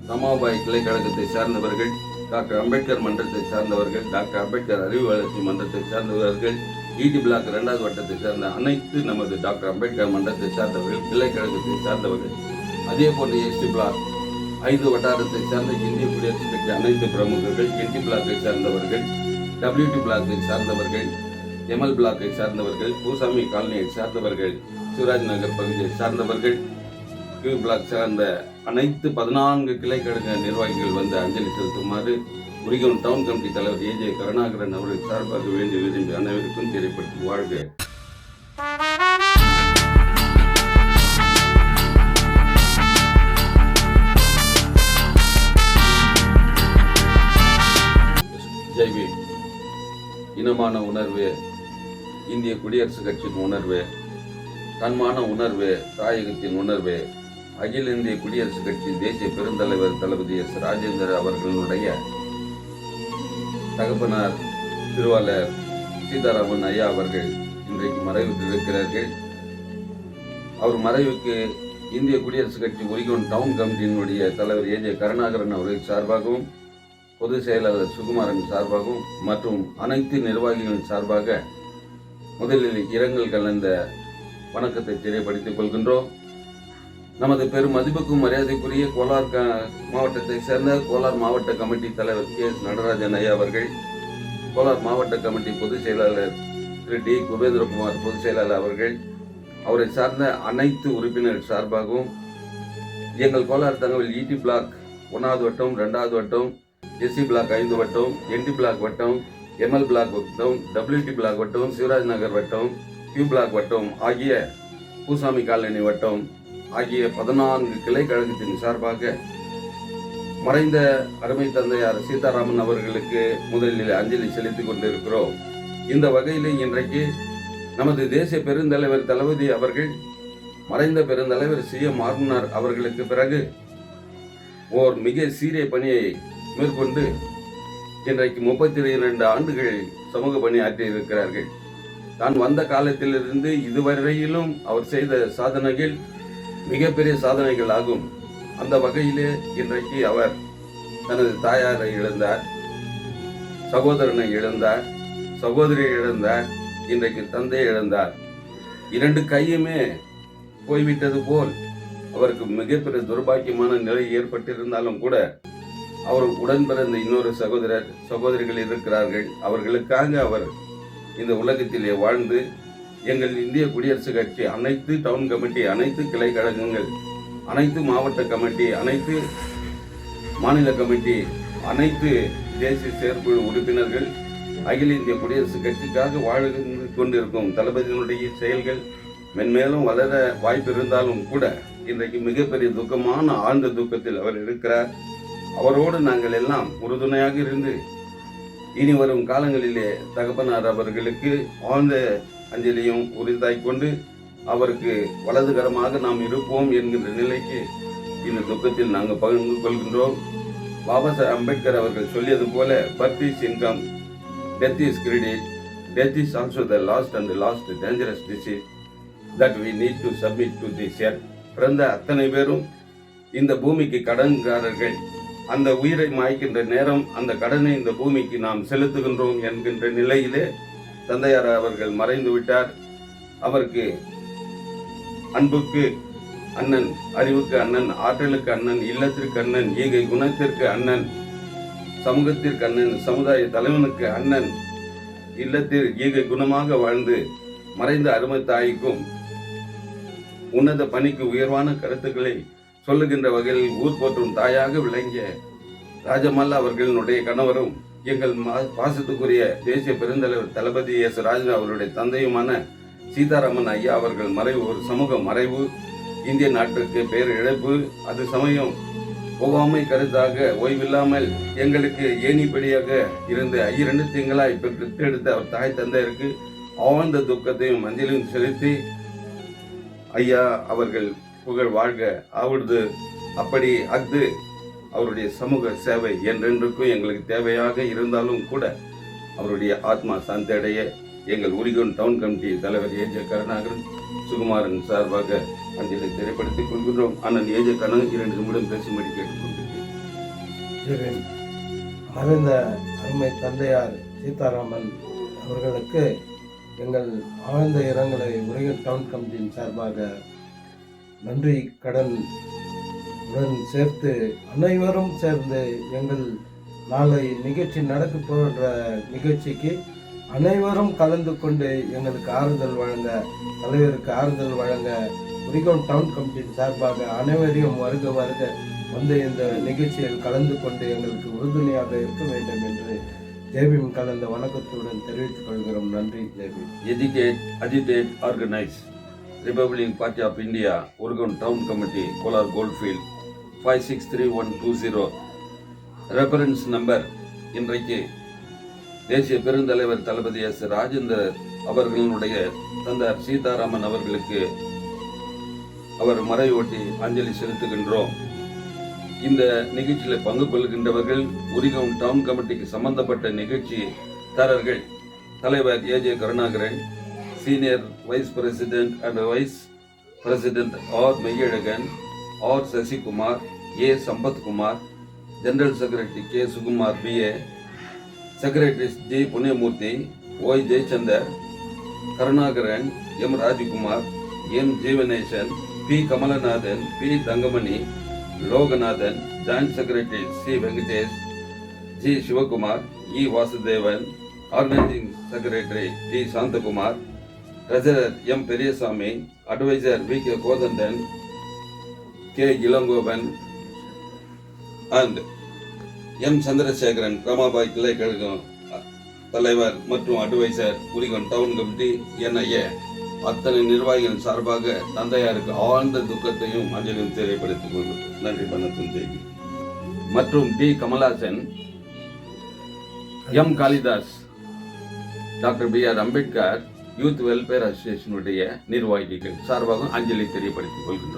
ரமாபாய் கிளைக்கழகத்தை சார்ந்தவர்கள், டாக்டர் அம்பேத்கர் மன்றத்தை சார்ந்தவர்கள், டாக்டர் அம்பேத்கர் அறிவு வளர்ச்சி மன்றத்தை சார்ந்தவர்கள், இடி பிளாக் 2வது வட்டத்தை சார்ந்த அனைத்து நமது டாக்டர் அம்பேத்கர் மன்றத்தை சார்ந்தவர்கள், கிளைக்கழகத்தை சார்ந்தவர்கள், அதே போன்று எஸ்டி பிளாக் 5 வட்டாரத்தை சார்ந்த இந்திய குடியரசுக் கட்சி அனைத்து பிரமுகர்கள், என்டி பிளாக்கை சார்ந்தவர்கள், டபிள்யூடி பிளாக்கை சார்ந்தவர்கள், எம்எல் பிளாக்கை சார்ந்தவர்கள், பூசாமி காலனியை சார்ந்தவர்கள், சிவராஜ் நகர் பகுதியை சார்ந்தவர்கள், கியூ பிளாக் சார்ந்த அனைத்து 14 கிளைக்கழக நிர்வாகிகள் வந்து அஞ்சலி செலுத்துமாறு உரிகோன் டவுன் கமிட்டி தலைவர் ஏஜே கருணாகரன் அவர்கள் சார்பாக வேண்டி விரும்பி அனைவருக்கும் தெரியப்படுத்தி வாழ்க. ஜெய்பீம். இனமான உணர்வு, இந்திய குடியரசுக் கட்சியின் உணர்வு, தன்மான உணர்வு, தாயகத்தின் உணர்வு, அகில இந்திய குடியரசுக் கட்சி தேசிய பெருந்தலைவர் தளபதி எஸ். ராஜேந்திர அவர்களுடைய தகப்பனார் திருவாளர் சீதாராமன் ஐயா அவர்கள் இன்றைக்கு மறைவுற்றிருக்கிறார்கள். அவர் மறைவுக்கு இந்திய குடியரசுக் கட்சி உரிகோன் டவுன் கமிட்டியினுடைய தலைவர் ஏஜே கருணாகரன் அவர்கள் சார்பாகவும், பொதுச் செயலாளர் சுகுமாரன் சார்பாகவும் மற்றும் அனைத்து நிர்வாகிகளின் சார்பாக முதலில் இரங்கல் கலந்த வணக்கத்தை தெரியப்படுத்திக் கொள்கின்றோம். நமது பெரும் மதிப்புக்கும் மரியாதைக்குரிய கோலார் மாவட்டத்தை சேர்ந்த கோலார் மாவட்ட கமிட்டி தலைவர் கே.எஸ். நடராஜன் ஐயா அவர்கள், கோலார் மாவட்ட கமிட்டி பொதுச் செயலாளர் திரு டி. குபேந்திரகுமார் பொதுச் செயலாளர் அவர்கள், அவரை சார்ந்த அனைத்து உறுப்பினர் சார்பாகவும், எங்கள் கோலார் தகவல் இடி பிளாக் 1வது வட்டம், 2வது வட்டம், எஸ்சி பிளாக் 5 வட்டம், என்டி பிளாக் வட்டம், எம்எல் பிளாக் வட்டம், டபிள்யூடி பிளாக் வட்டம், சிவராஜ் நகர் வட்டம், கியூ பிளாக் வட்டம் ஆகிய பூசாமி காலனி வட்டம் ஆகிய 14 கிளைக்கழகத்தின் சார்பாக மறைந்த அருமை தந்தையார் சீதாராமன் அவர்களுக்கு முதலில் அஞ்சலி செலுத்திக் கொண்டிருக்கிறோம். இந்த வகையில் இன்றைக்கு நமது தேசிய பெருந்தலைவர் தளபதி அவர்கள் மறைந்த பெருந்தலைவர் சி.எம். ஆர்முனார் அவர்களுக்கு பிறகு ஓர் மிக சீரிய பணியை மேற்கொண்டு இன்றைக்கு 32 ஆண்டுகள் சமூக பணி ஆற்றியிருக்கிறார்கள். தான் வந்த காலத்திலிருந்து இதுவரையிலும் அவர் செய்த சாதனைகள் மிகப்பெரிய சாதனைகள் ஆகும். அந்த வகையிலே இன்றைக்கு அவர் தனது தாயாரை இழந்தார், சகோதரனை இழந்தார், சகோதரியை இழந்தார், இன்றைக்கு தந்தையை இழந்தார். 2 கையுமே போய்விட்டது போல் அவருக்கு மிகப்பெரிய துர்பாக்கியமான நிலை ஏற்பட்டிருந்தாலும் கூட அவர் உடன் பிறந்த இன்னொரு சகோதரிகள் இருக்கிறார்கள். அவர்களுக்காக அவர் இந்த உலகத்திலே வாழ்ந்து எங்கள் இந்திய குடியரசுக் கட்சி அனைத்து டவுன் கமிட்டி, அனைத்து கிளை கழகங்கள், அனைத்து மாவட்ட கமிட்டி, அனைத்து மாநில கமிட்டி, அனைத்து தேசிய செயற்குழு உறுப்பினர்கள், அகில இந்திய குடியரசுக் கட்சிக்காக வாழ்ந்து கொண்டிருக்கும் தளபதியினுடைய செயல்கள் மென்மேலும் வளர வாய்ப்பு இருந்தாலும் கூட இன்றைக்கு மிகப்பெரிய துக்கமான ஆழ்ந்த துக்கத்தில் அவர் இருக்கிறார். அவரோடு நாங்கள் எல்லாம் உறுதுணையாக இருந்து இனி வரும் காலங்களிலே தகப்பனார் அவர்களுக்கு ஆழ்ந்த அஞ்சலியும் உறுதியாய் கொண்டு அவருக்கு வலதுகரமாக நாம் இருப்போம் என்கின்ற நிலைக்கு இந்த துக்கத்தில் நாங்கள் பகிர்ந்து கொள்கின்றோம். பாபா சாஹேப் அம்பேத்கர் அவர்கள் சொல்லியது போல, birth is income, death is credit, death is also the last and last dangerous disease that we need to submit to this earth. பிறந்த அத்தனை பேரும் இந்த பூமிக்கு கடன்காரர்கள். அந்த உயிரை மாய்க்கின்ற நேரம் அந்த கடனை இந்த பூமிக்கு நாம் செலுத்துகின்றோம் என்கின்ற நிலையிலே தந்தையார் அவர்கள் மறைந்து விட்டார். அவருக்கு அன்புக்கு அண்ணன், அறிவுக்கு அண்ணன், ஆற்றலுக்கு அண்ணன், இல்லத்திற்கு அண்ணன், ஈகை குணத்திற்கு அண்ணன், சமூகத்திற்கு அண்ணன், சமுதாய தலைவனுக்கு அண்ணன், இல்லத்தில் ஈகை குணமாக வாழ்ந்து மறைந்த அருமை தாய்க்கும் உன்னத பணிக்கு உயர்வான கருத்துக்களை சொல்லுகின்ற வகையில் ஊர் போற்றும் தாயாக விளங்கிய ராஜமல்லா அவர்களுடைய கணவரும் எங்கள் பாசத்துக்குரிய தேசிய பெருந்தலைவர் தளபதி எஸ். ராஜா அவருடைய தந்தையுமான சீதாராமன் ஐயா அவர்கள் மறைவு ஒரு சமூக மறைவு, இந்திய நாட்டிற்கு பேர் இழப்பு. அது சமயம் ஒவ்வாமை கருத்தாக ஓய்வில்லாமல் எங்களுக்கு ஏணிப்படியாக இருந்து 2 திங்களாய் பெற்றெடுத்த அவர் தாய் தந்தையருக்கு ஆழ்ந்த துக்கத்தையும் அஞ்சலியும் செலுத்தி, ஐயா அவர்கள் புகழ் வாழ்க, அவரது அப்படி அஃது அவருடைய சமூக சேவை என்றென்றுக்கும் எங்களுக்கு தேவையாக இருந்தாலும் கூட அவருடைய ஆத்மா சாந்தி அடைய எங்கள் உரிகோன் டவுன் கமிட்டி தலைவர் ஏஜே கருணாகரன் சுகுமாரன் சார்பாக அஞ்சலி தெரியப்படுத்திக் கொள்கின்றோம். அண்ணன் ஏஜே கருணாகரன் 2 நிமிடம் பேசும்படி கேட்டுக்கொண்டிருக்கிறேன். ஜெபின் மறைந்த அருமை தந்தையார் சீதாராமன் அவர்களுக்கு எங்கள் ஆழ்ந்த இரங்கலை உறையூர் டவுன் கமிட்டியின் சார்பாக நன்றி கடன் உடன் சேர்த்து அனைவரும் சேர்ந்து எங்கள் நாளை நிகழ்ச்சி நடக்க போன்ற நிகழ்ச்சிக்கு அனைவரும் கலந்து கொண்டு எங்களுக்கு ஆறுதல் வழங்க, தலைவருக்கு ஆறுதல் வழங்க உறையூர் டவுன் கமிட்டியின் சார்பாக அனைவரையும் வருக வருக வந்து இந்த நிகழ்ச்சியில் கலந்து கொண்டு எங்களுக்கு உறுதுணையாக இருக்க வேண்டும் என்று ஜெய்பீம் கலந்த வணக்கத்துடன் தெரிவித்துக் கொள்கிறோம். நன்றி. Jai Bhim. Educate, agitate, organize. Republic Party of India, Oregon Town Committee, Kolar Goldfield, 563120. Reference number. இன்றைக்கு தேசிய பெருந்தலைவர் தளபதி எஸ். ராஜேந்தர் அவர்களுடைய தந்தையார் சீதாராமன் அவர்களுக்கு அவர் மறைவொட்டி அஞ்சலி செலுத்துகின்றோம். இந்த நிகழ்ச்சியில் பங்கு கொள்கின்றவர்கள் உரிகம் டவுன் கமிட்டிக்கு சம்பந்தப்பட்ட நிகழ்ச்சி தரர்கள் தலைவர் AJ Karunakaran, senior vice president and vice president R Meyyazhagan, R Sasikumar, A Sampathkumar, general secretary K Sukumar BA, secretaries G Punniyamoorthy, Y Jayachandar, Karunakaran, M Rajkumar, M Jeevanesan, P Kamalanathan, P Thangamani, Loganathan, joint secretary C Venkatesh, G Sivakumar, E Vasudevan, organising secretary T Santhakumar, treasurer M Periyasamy, advisor V K Kothandan, K Ilangovan and M Chandrasekaran, Ramabai கிளைக்கழகம் தலைவர் மற்றும் advisor Urigam town committee NIA அத்தனை நிர்வாகிகள் சார்பாக தந்தையாருக்கு ஆழ்ந்த துக்கத்தையும் அஞ்சலியும் தெரியப்படுத்திக் கொள்வது நன்றி வணக்கம் செய்தி. மற்றும் T Kamalasan, M Kalidas, doctor B R Ambedkar youth welfare அசோசியேஷனுடைய நிர்வாகிகள் சார்பாக அஞ்சலி தெரியப்படுத்திக் கொள்கின்றனர்.